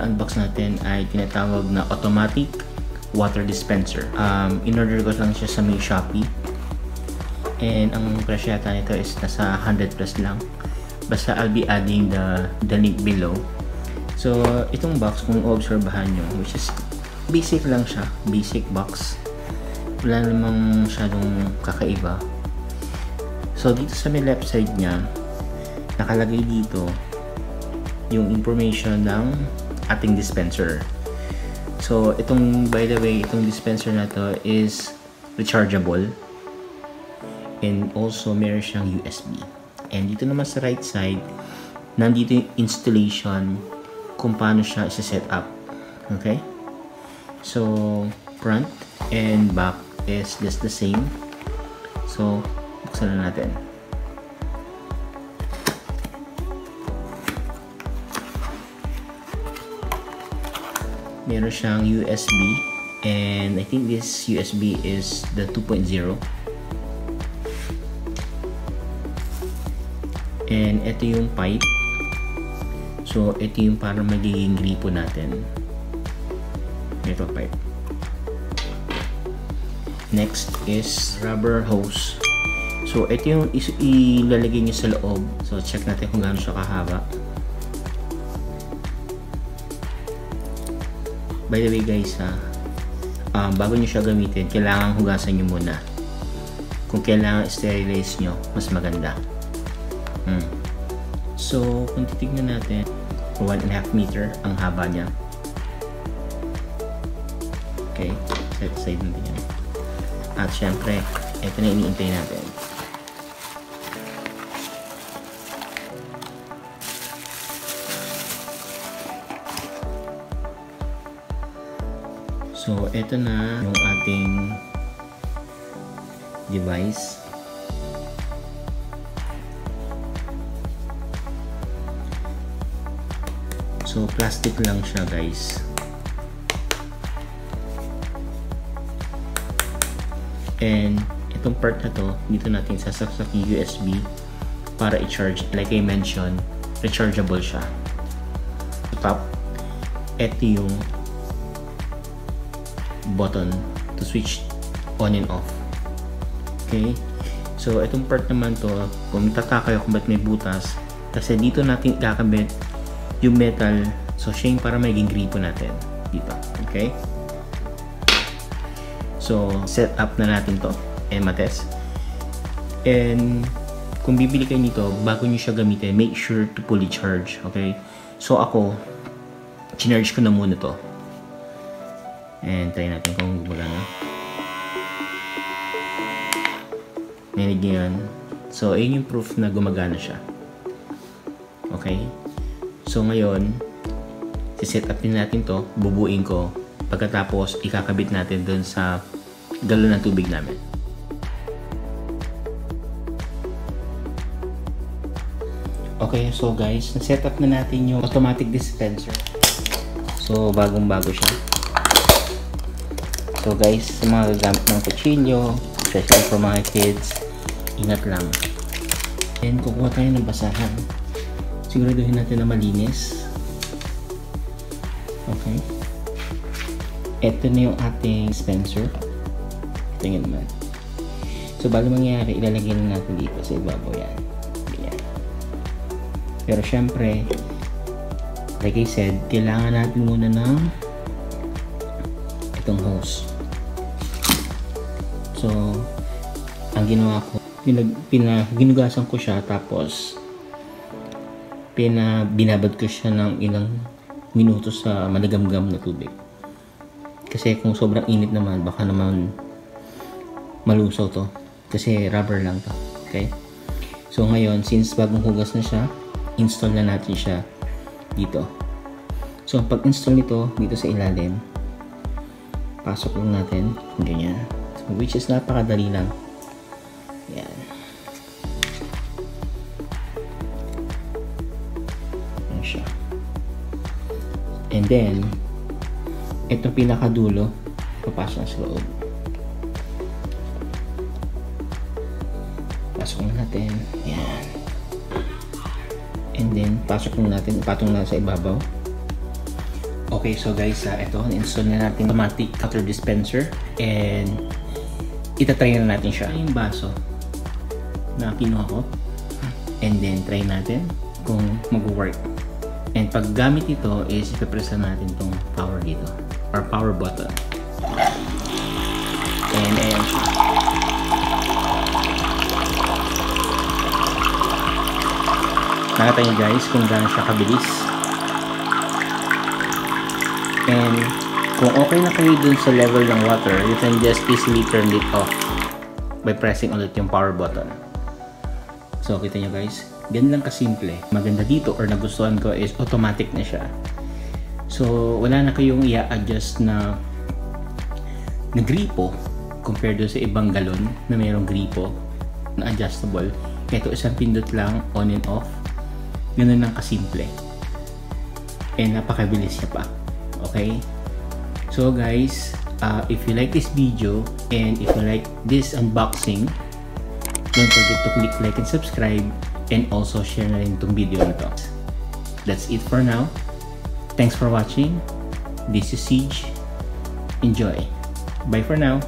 i-unbox natin ay tinatawag na automatic water dispenser. In-order ko lang siya sa may Shopee. And ang presyo yata nito is nasa 100 plus lang. Basta I'll be adding the link below. So, itong box, kung obserbahan nyo, which is basic lang siya. Basic box. Wala namang masyadong kakaiba. So, dito sa may left side niya, nakalagay dito yung information ng ating dispenser. So, by the way, itong dispenser na to is rechargeable. And also, meron siyang USB. And dito naman sa right side, nandito yung installation kung paano siya isa-set up. Okay? So, front and back is just the same. So, buksan na natin. Meron siyang USB, and I think this USB is the 2.0. And ito yung pipe. So ito yung para magiging gripo natin. Ito pipe. Next is rubber hose. So ito yung ilalagay nyo sa loob. So check natin kung gaano siya kahaba. By the way guys, bago nyo siya gamitin, kailangan hugasan nyo muna. Kung kailangan sterilize nyo, mas maganda. So, kung titignan natin, 1.5 meter ang haba niya. Okay, set aside natin yan. At syempre, ito na iniintay natin. So, ito na yung ating device. So, plastic lang siya guys. And, itong part na to, dito natin sasaksak yung USB para i-charge. Like I mentioned, rechargeable siya. Sa top, ito yung button to switch on and off. Okay? So, itong part naman to, kung tataka kayo kung ba't may butas, kasi dito natin ikakabit yung metal. So, siya yung para maging gripo natin dito. Okay? So, set up na natin to and matest. And, kung bibili kayo nito, bago nyo siya gamitin, make sure to fully charge. Okay? So, ako, chinarge ko na muna to. And try natin kung gumagana. Narinig nyo yan. So, ayun yung proof na gumagana siya. Okay? So, ngayon, siset up din natin to. Bubuin ko. Pagkatapos, ikakabit natin dun sa galon ng tubig namin. Okay, so guys, na-set up na natin yung automatic dispenser. So, bagong-bago siya. So guys, sa mga gagamit ng kutsilyo, especially for mga kids, ingat lang. And kukuha tayo ng basahan. Siguraduhin natin na malinis. Okay. Ito na yung ating dispenser. Tingnan naman. So bago mangyari, ilalagay na natin dito sa ibabaw yan. Ganyan. Pero syempre, like I said, kailangan natin muna ng itong hose. So, ang ginawa ko, ginugasan ko siya, tapos binabad ko siya ng ilang minuto sa managamgam na tubig. Kasi kung sobrang init naman, baka naman malusaw to. Kasi rubber lang to. Okay? So, ngayon, since bagong hugas na siya, install na natin siya dito. So, pag-install nito dito sa ilalim, pasok lang natin. Ganyan. Which is napakadali lang. Yan. Yan siya. And then, itong pinakadulo, papasok na sa loob. Pasok na natin. Yan. And then, pasok na natin. Ipatong na sa ibabaw. Okay, so guys, ito, na-install na natin automatic water dispenser and itatry na natin siya. Yung baso na kinuha ko and then try natin kung mag-work. And pag gamit ito is ipapress natin itong power dito or power button. And ayan siya. Nakita nyo guys kung gaano siya kabilis. And kung okay na kayo dun sa level ng water, you can just easily turn it off by pressing ulit yung power button. So kita nyo guys, ganun lang kasimple. Maganda dito or nagustuhan ko is automatic na siya. So wala na kayong i-adjust na gripo compared do sa ibang galon na mayroong gripo na adjustable. Ito isang pindot lang, on and off. Ganun lang kasimple. And napakabilis niya pa. Okay? So guys, if you like this video and if you like this unboxing, don't forget to click like and subscribe and also share na rin itong video na to. That's it for now. Thanks for watching. This is Siege. Enjoy. Bye for now.